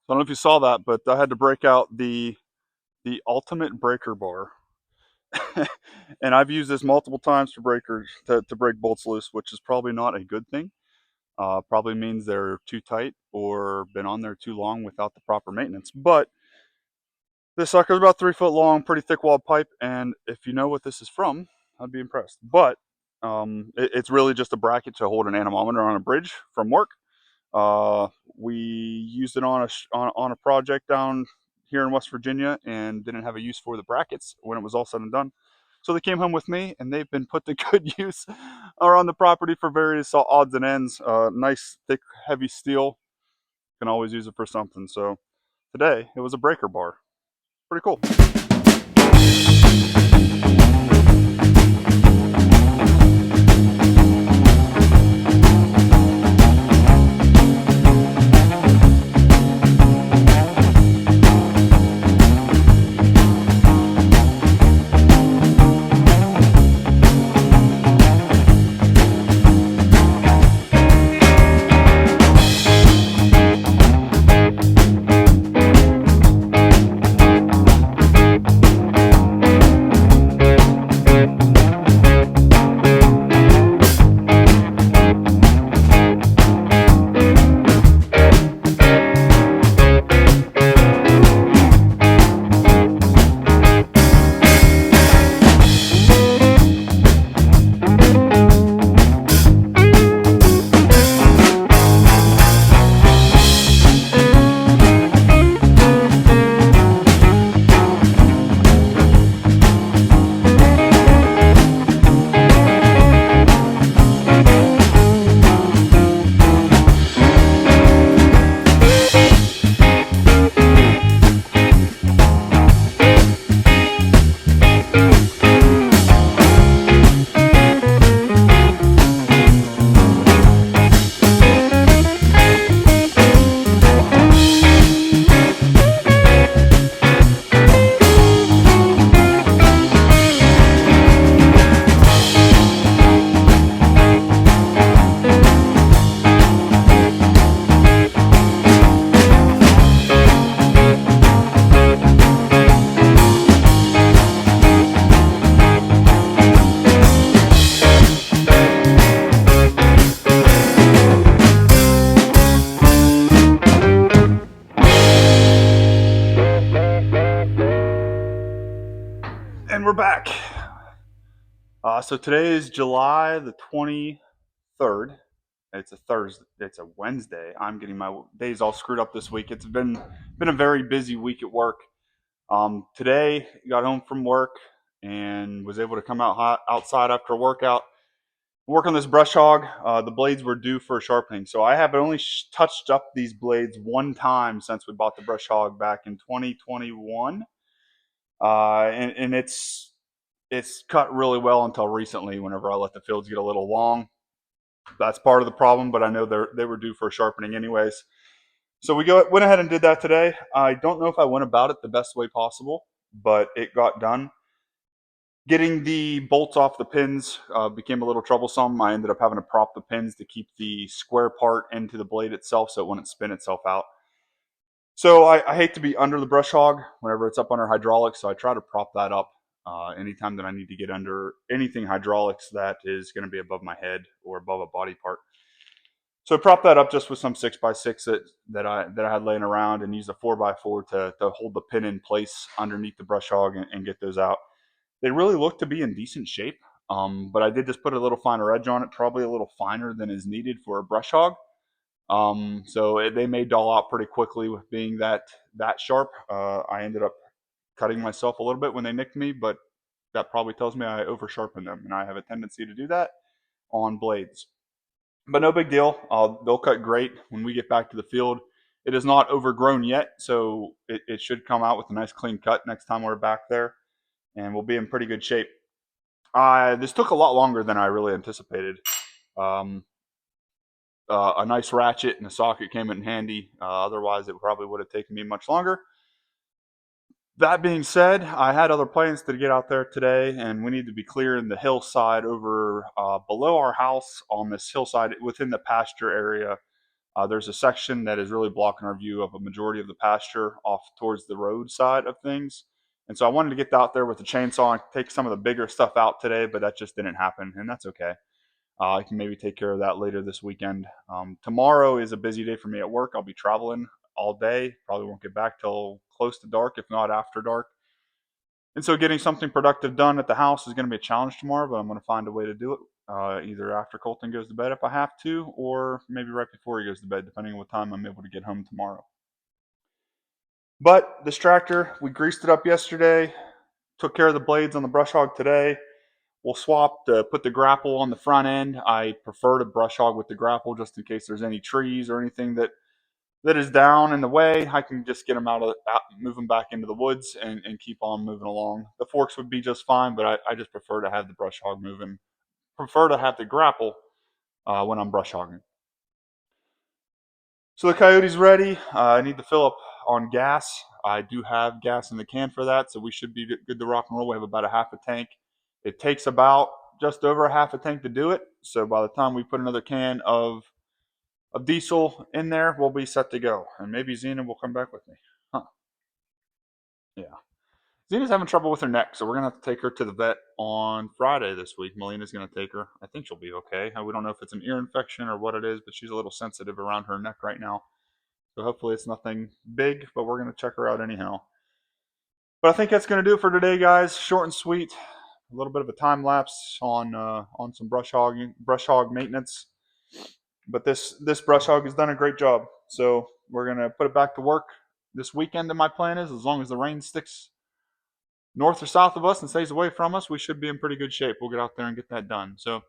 I don't know if you saw that, but I had to break out the ultimate breaker bar. And I've used this multiple times for breakers to break bolts loose, which is probably not a good thing. Probably means they're too tight or been on there too long without the proper maintenance. But this sucker's about 3 foot long, pretty thick walled pipe, and if you know what this is from, I'd be impressed. But it's really just a bracket to hold an anemometer on a bridge from work. Uh, we used it on on a project down here in West Virginia and didn't have a use for the brackets when it was all said and done. So they came home with me, and they've been put to good use around the property for various odds and ends. Nice, thick, heavy steel. Can always use it for something. So today it was a breaker bar. Pretty cool. And we're back. So today is July the 23rd. It's a Thursday. It's a Wednesday. I'm getting my days all screwed up this week. It's been a very busy week at work. Today, got home from work and was able to come outside after a workout. Work on this brush hog. The blades were due for sharpening, so I have only touched up these blades one time since we bought the brush hog back in 2021, and it's cut really well until recently. Whenever I let the fields get a little long, that's part of the problem. But I know they were due for sharpening anyways. So went ahead and did that today. I don't know if I went about it the best way possible, but it got done. Getting the bolts off the pins became a little troublesome. I ended up having to prop the pins to keep the square part into the blade itself so it wouldn't spin itself out. So I hate to be under the brush hog whenever it's up under hydraulics, so I try to prop that up anytime that I need to get under anything hydraulics that is going to be above my head or above a body part. So I propped that up just with some 6x6 that I had laying around, and used a 4x4 to hold the pin in place underneath the brush hog and get those out. They really look to be in decent shape, but I did just put a little finer edge on it, probably a little finer than is needed for a brush hog. They may dull out pretty quickly with being that sharp. I ended up cutting myself a little bit when they nicked me, but that probably tells me I over sharpened them, and I have a tendency to do that on blades. But no big deal. They'll cut great when we get back to the field. It is not overgrown yet, so it should come out with a nice clean cut next time we're back there, and we'll be in pretty good shape. This took a lot longer than I really anticipated. Um, a nice ratchet and a socket came in handy. Otherwise, it probably would have taken me much longer. That being said, I had other plans to get out there today, and we need to be clearing the hillside over below our house on this hillside within the pasture area. There's a section that is really blocking our view of a majority of the pasture off towards the road side of things. And so I wanted to get out there with the chainsaw and take some of the bigger stuff out today, but that just didn't happen, and that's okay. I can maybe take care of that later this weekend. Tomorrow is a busy day for me at work. I'll be traveling all day. Probably won't get back till close to dark, if not after dark. And so getting something productive done at the house is going to be a challenge tomorrow, but I'm going to find a way to do it. Either after Colton goes to bed if I have to, or maybe right before he goes to bed, depending on what time I'm able to get home tomorrow. But this tractor, we greased it up yesterday, took care of the blades on the brush hog today. We'll swap to put the grapple on the front end. I prefer to brush hog with the grapple just in case there's any trees or anything that is down in the way. I can just get them move them back into the woods and keep on moving along. The forks would be just fine, but I just prefer to have the brush hog moving. Prefer to have the grapple when I'm brush hogging. So the Coyote's ready. I need to fill up on gas. I do have gas in the can for that, so we should be good to rock and roll. We have about a half a tank. It takes about just over a half a tank to do it. So by the time we put another can of diesel in there, we'll be set to go. And maybe Xena will come back with me. Huh. Yeah. Zena's having trouble with her neck, so we're going to have to take her to the vet on Friday this week. Melina's going to take her. I think she'll be okay. We don't know if it's an ear infection or what it is, but she's a little sensitive around her neck right now. So hopefully it's nothing big, but we're going to check her out anyhow. But I think that's going to do it for today, guys. Short and sweet. A little bit of a time lapse on some brush hog maintenance. But this brush hog has done a great job. So we're going to put it back to work this weekend. And my plan is, as long as the rain sticks north or south of us and stays away from us, we should be in pretty good shape. We'll get out there and get that done. So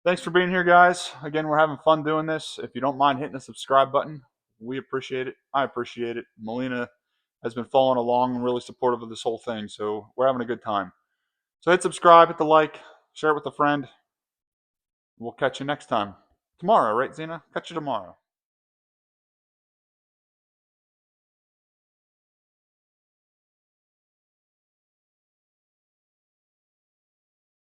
thanks for being here, guys. Again, we're having fun doing this. If you don't mind hitting the subscribe button, we appreciate it. I appreciate it. Melina has been following along and really supportive of this whole thing. So we're having a good time. So hit subscribe, hit the like, share it with a friend. We'll catch you next time. Tomorrow, right, Xena? Catch you tomorrow.